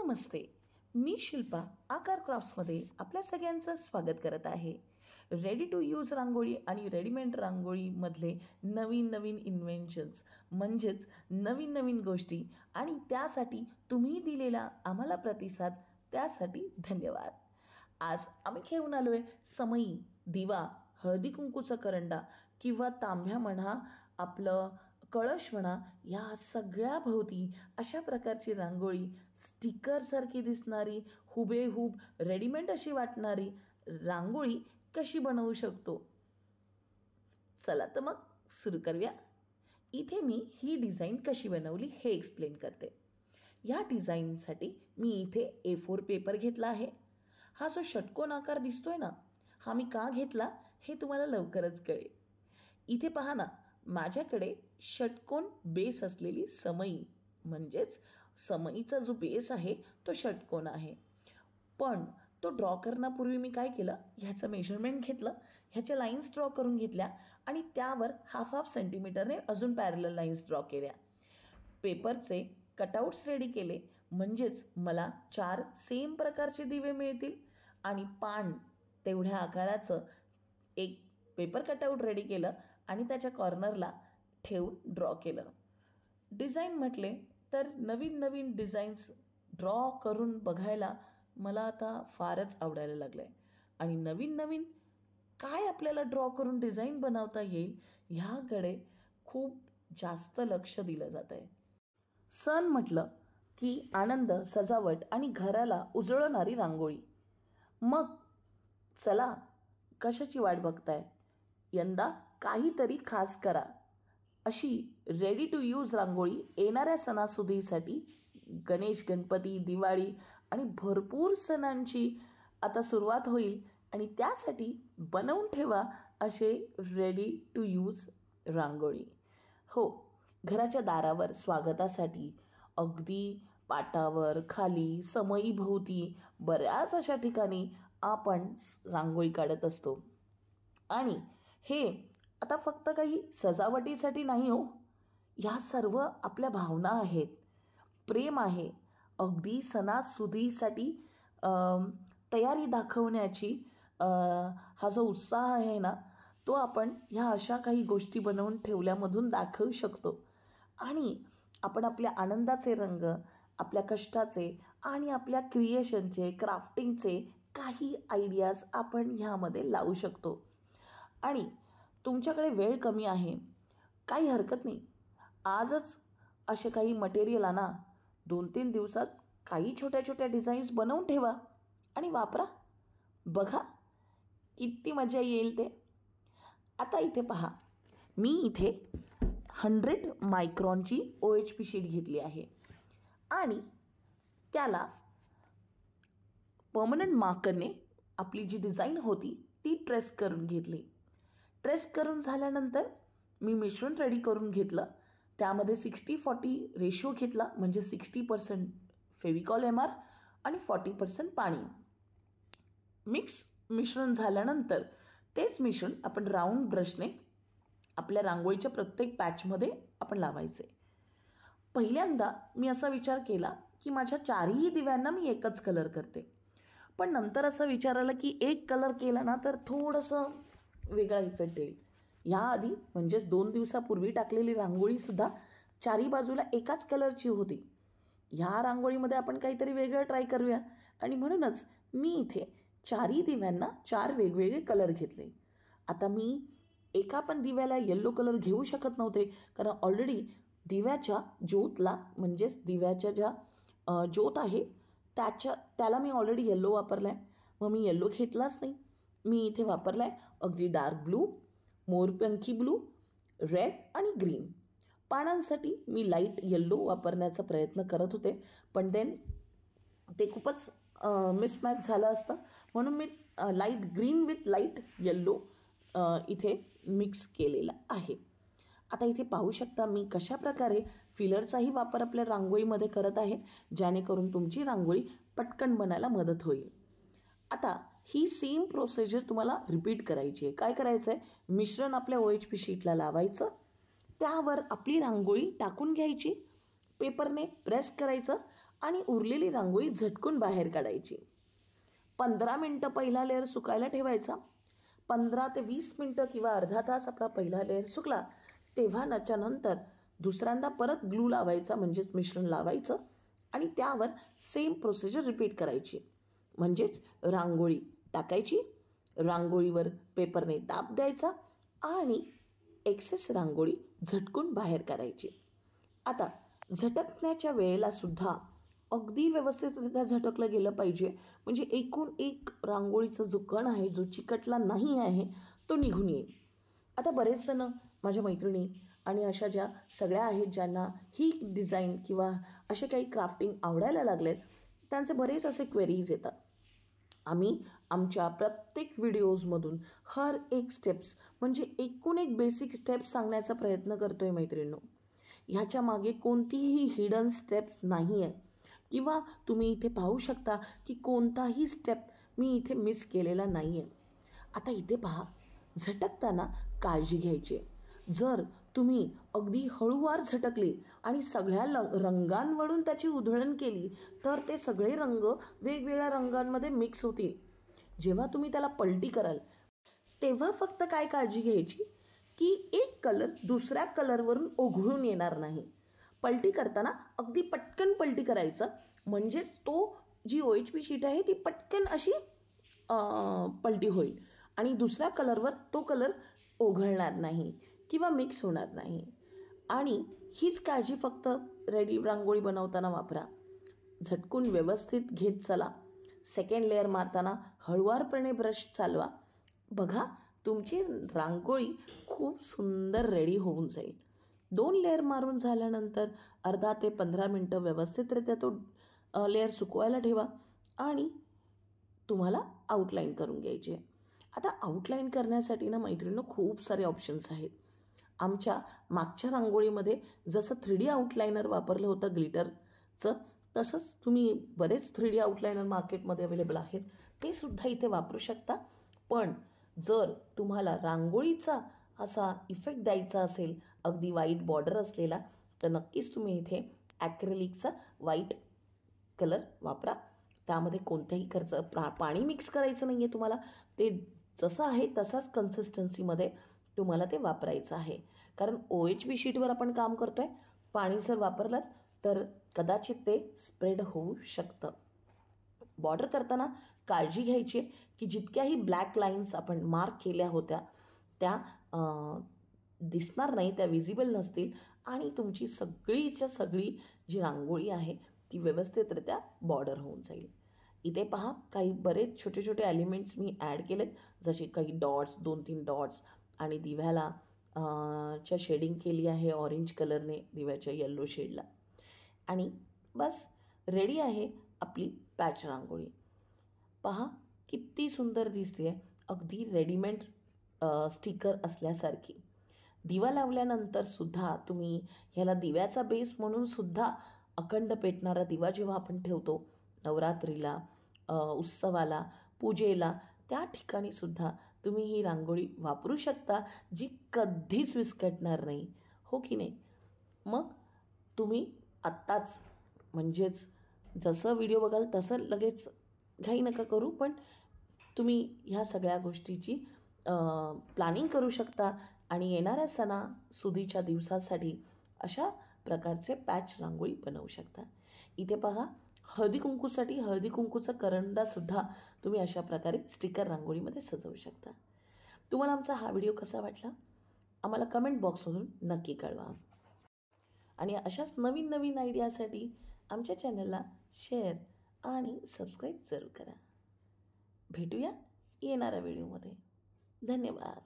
नमस्ते, मी शिल्पा आकार क्राफ्ट्समध्ये आपल्या सगळ्यांचं स्वागत करत आहे. रेडी टू यूज रांगोळी आणि रेडीमेड रांगोळीमधले नवीन नवीन इन्व्हेन्शन्स म्हणजेच नवीन नवीन गोष्टी आणि त्यासाठी तुम्ही दिलेला आम्हाला प्रतिसाद त्यासाठी धन्यवाद. आज आम्ही घेऊन आलो आहे समई, दिवा, हळदी कुंकूचा करंडा किंवा तांब्या म्हणा, आपलं कळश म्हणा, या सगळ्या भोवती अशा प्रकारची रांगोळी, स्टिकरसारखी दिसणारी, हुबेहूब रेडीमेड अशी वाटणारी रांगोळी कशी बनवू शकतो. चला तर मग सुरू करूया. इथे मी ही डिझाईन कशी बनवली हे एक्सप्लेन करते. या डिझाईनसाठी मी इथे A4 पेपर घेतला आहे. हा जो षटकोन आकार दिसतोय ना, हा मी का घेतला हे तुम्हाला लवकरच कळेल. इथे पहा ना, माझ्याकडे षटकोन बेस असलेली समई, म्हणजेच समईचा जो बेस आहे तो षटकोन आहे. पण तो ड्रॉ करण्यापूर्वी मी काय केलं, ह्याचं मेजरमेंट घेतलं, ह्याच्या लाईन्स ड्रॉ करून घेतल्या आणि त्यावर हाफ सेंटीमीटरने अजून पॅरलल लाईन्स ड्रॉ केल्या. पेपरचे कटआउट्स रेडी केले, म्हणजेच मला 4 सेम प्रकारचे दिवे मिळतील आणि पान तेवढ्या आकाराचं एक पेपर कटआउट रेडी केलं आणि त्याच्या कॉर्नरला ठेवून ड्रॉ केलं. डिझाईन म्हटले तर नवीन नवीन डिझाईन्स ड्रॉ करून बघायला मला आता फारच आवडायला लागलं आहे आणि नवीन नवीन काय आपल्याला ड्रॉ करून डिझाईन बनवता येईल ह्याकडे खूप जास्त लक्ष दिलं जात आहे. सण म्हटलं की आनंद, सजावट आणि घराला उजळवणारी रांगोळी. मग चला, कशाची वाट बघताय, यंदा काहीतरी खास करा. अशी रेडी टू यूज रांगोळी येणाऱ्या सणासुदीसाठी, गणेश, गणपती, दिवाळी आणि भरपूर सणांची आता सुरुवात होईल आणि त्यासाठी बनवून ठेवा असे रेडी टू यूज रांगोळी. हो, घराच्या दारावर स्वागतासाठी, अगदी पाटावर, खाली, समईभोवती बऱ्याच अशा ठिकाणी आपण रांगोळी काढत असतो. आणि हे आता फक्त काही सजावटीसाठी नाही हो, ह्या सर्व आपल्या भावना आहेत, प्रेम आहे, अगदी सणासुदीसाठी तयारी दाखवण्याची हा जो उत्साह आहे ना, तो आपण ह्या अशा काही गोष्टी बनवून ठेवल्यामधून दाखवू शकतो. आणि आपण आपल्या आनंदाचे रंग, आपल्या कष्टाचे आणि आपल्या क्रिएशनचे, क्राफ्टिंगचे काही आयडियाज आपण ह्यामध्ये लावू शकतो. आणि तुमच्याकडे वेळ कमी आहे, काही हरकत नाही, आजच असे काही मटेरियल आणा, 2-3 दिवसात काही छोट्या छोट्या डिझाईन्स बनवून ठेवा आणि वापरा. बघा किती मजा येईल ते. आता इथे पहा, मी इथे 100 मायक्रॉनची OHP शीट घेतली आहे आणि त्याला पर्मनंट मार्करने आपली जी डिझाईन होती ती ट्रेस करून घेतली. ट्रेस करून झाल्यानंतर मी मिश्रण रेडी करून घेतलं. त्यामध्ये 60-40 रेशो घेतला, म्हणजे 60% फेविकॉल MR आणि 40% पाणी. मिक्स मिश्रण झाल्यानंतर तेच मिश्रण आपण राऊंड ब्रशने आपल्या रांगोळीच्या प्रत्येक पॅचमध्ये आपण लावायचे. पहिल्यांदा मी असा विचार केला की माझ्या 4ही दिव्यांना मी एकच कलर करते, पण नंतर असा विचार आला की एक कलर केला ना तर थोडंसं वेगळा इफेक्ट येईल. याआधी म्हणजेच 2 दिवसापूर्वी टाकलेली रांगोळीसुद्धा 4ही बाजूला एकाच कलरची होती. ह्या रांगोळीमध्ये आपण काहीतरी वेगळं ट्राय करूया आणि म्हणूनच मी इथे 4ही दिव्यांना 4 वेगवेगळे कलर घेतले. आता मी एका पण दिव्याला येल्लो कलर घेऊ शकत नव्हते, कारण ऑलरेडी दिव्याच्या ज्योतला, म्हणजेच दिव्याच्या ज्या ज्योत आहे त्याला मी ऑलरेडी येल्लो वापरला आहे. मग मी येल्लो घेतलाच नाही. मी इथे वापरला आहे अगदी डार्क ब्लू, मोरपंखी ब्लू, रेड आणि ग्रीन. पानांसाठी मी लाईट येल्लो वापरण्याचा प्रयत्न करत होते, पण देन ते खूपच मिसमॅच झालं असतं, म्हणून मी light green with light yellow इथे मिक्स केलेला आहे. आता इथे पाहू शकता मी कशा प्रकारे फिलरचाही वापर आपल्या रांगोळीमध्ये करत आहे, जेणेकरून तुमची रांगोळी पटकन बनायला मदत होईल. आता ही सेम प्रोसिजर तुम्हाला रिपीट करायची आहे. काय करायचं आहे, मिश्रण आपल्या OHP शीटला लावायचं, त्यावर आपली रांगोळी टाकून घ्यायची, पेपरने प्रेस करायचं आणि उरलेली रांगोळी झटकून बाहेर काढायची. 15 मिनटं पहिला लेअर सुकायला ठेवायचा. 15 ते 20 मिनटं किंवा अर्धा तास आपला पहिला लेअर सुकला तेव्हा त्याच्यानंतर दुसऱ्यांदा परत ग्लू लावायचा, म्हणजेच मिश्रण लावायचं आणि त्यावर सेम प्रोसिजर रिपीट करायची. म्हणजेच रांगोळी टाकायची, रांगोळीवर पेपरने दाब द्यायचा आणि एक्सेस रांगोळी झटकून बाहेर काढायची. आता झटकण्याच्या वेळेला सुद्धा अगदी व्यवस्थितरित्या झटकलं गेलं पाहिजे, म्हणजे एकूण एक रांगोळीचा जो कण आहे, जो चिकटला नाही आहे, तो निघून येईल. आता बरेच जण माझ्या मैत्रिणी आणि अशा ज्या सगळ्या आहेत ज्यांना ही डिझाईन किंवा असे काही क्राफ्टिंग आवडायला लागलेत, त्यांचे बरेच असे क्वेरीज येतात. आम्ही आमच्या प्रत्येक व्हिडिओजमधून हर एक स्टेप्स म्हणजे एकूण एक बेसिक स्टेप्स सांगण्याचा प्रयत्न करतो आहे मैत्रिणींनो. ह्याच्या मागे कोणतीही हिडन स्टेप्स नाही आहे किंवा तुम्ही इथे पाहू शकता की कोणताही स्टेप मी इथे मिस केलेला नाही आहे. आता इथे पहा, झटकताना काळजी घ्यायची. जर तुम्ही अगदी हळूवार झटकले आणि सगळ्या रंगांवरून त्याची उधळण केली तर ते सगळे रंग वेगवेगळ्या रंगांमध्ये मिक्स होतील. जेव्हा तुम्ही त्याला पलटी कराल तेव्हा फक्त काय काळजी घ्यायची की एक कलर दुसऱ्या कलरवरून ओघळून येणार नाही. पलटी करताना अगदी पटकन पलटी करायचं, म्हणजेच तो जी OHP शीट आहे ती पटकन अशी पलटी होईल आणि दुसऱ्या कलरवर तो कलर ओघळणार नाही किंवा मिक्स होणार नाही. आणि हीच काळजी फक्त रेडी रांगोळी बनवताना वापरा. झटकून व्यवस्थित घेत चला. सेकंड लेअर मारताना हळुवारपणे ब्रश चालवा. बघा, तुमची रांगोळी खूप सुंदर रेडी होऊन जाईल. 2 लेअर मारून झाल्यानंतर अर्धा ते 15 मिनटं व्यवस्थितरित्या तो लेअर सुकवायला ठेवा आणि तुम्हाला आउटलाईन करून घ्यायची आहे. आता आउटलाईन करण्यासाठी ना मैत्रिणींनो खूप सारे ऑप्शन्स आहेत. आमच्या मागच्या रांगोळीमध्ये जसं 3D आउटलायनर वापरलं होतं ग्लिटरचं, तसंच तुम्ही बरेच 3D आउटलायनर मार्केटमध्ये अवेलेबल आहेत, ते सुद्धा इथे वापरू शकता. पण जर तुम्हाला रांगोळीचा असा इफेक्ट द्यायचा असेल, अगदी व्हाईट बॉर्डर असलेला, तर नक्कीच तुम्ही इथे ॲक्रेलिकचा व्हाईट कलर वापरा. त्यामध्ये कोणत्याही पाणी मिक्स करायचं नाही आहे तुम्हाला. ते जसं आहे तसाच कन्सिस्टन्सीमध्ये तुम्हाला ते वापरायचं आहे. कारण OHP शीटवर आपण काम करतो आहे. पाणी जर वापरलं तर कदाचित ते स्प्रेड होऊ शकतं. बॉर्डर करताना काळजी घ्यायची की जितक्याही ब्लॅक लाईन्स आपण मार्क केल्या होत्या त्या दिसणार नाही, त्या विजिबल नसतील आणि तुमची सगळीच्या सगळी जी रांगोळी आहे ती व्यवस्थितरित्या बॉर्डर होऊन जाईल. इथे पहा, काही बरेच छोटे छोटे एलिमेंट्स मी ॲड केलेत, जसे काही डॉट्स, 2-3 डॉट्स आणि दिव्याला च्या शेडिंग केली आहे ऑरेंज कलरने दिव्याच्या येल्लो शेडला. आणि बस रेडी आहे आपली पॅच रांगोळी. पहा किती सुंदर दिसते आहे, अगदी रेडीमेड स्टिकर असल्यासारखी. दिवा लावल्यानंतर सुद्धा तुम्ही ह्याला दिव्याचा बेस म्हणून सुद्धा अखंड पेटणारा दिवा जेव्हा आपण ठेवतो नवरात्रीला, उत्सवाला, पूजेला, त्या ठिकाणी सुद्धा तुम्ही ही रांगोळी वापरू शकता, जी कधीच विस्कटणार नाही, हो की नाही? मग तुम्ही आत्ताच, म्हणजेच जसं व्हिडिओ बघाल तसं लगेच घाई नका करू, पण तुम्ही ह्या सगळ्या गोष्टीची प्लॅनिंग करू शकता आणि येणाऱ्या सणासुदीच्या दिवसासाठी अशा प्रकारचे पॅच रांगोळी बनवू शकता. इथे पहा, हळदी कुंकूसाठी हळदी कुंकूचा करंडासुद्धा तुम्ही अशा प्रकारे स्टिकर रांगोळीमध्ये सजवू शकता. तुम्हाला आमचा हा व्हिडिओ कसा वाटला आम्हाला कमेंट बॉक्समधून नक्की कळवा. आणि अशाच नवीन नवीन आयडियासाठी आमच्या चॅनलला शेअर आणि सबस्क्राईब जरूर करा. भेटूया येणाऱ्या व्हिडिओमध्ये. धन्यवाद.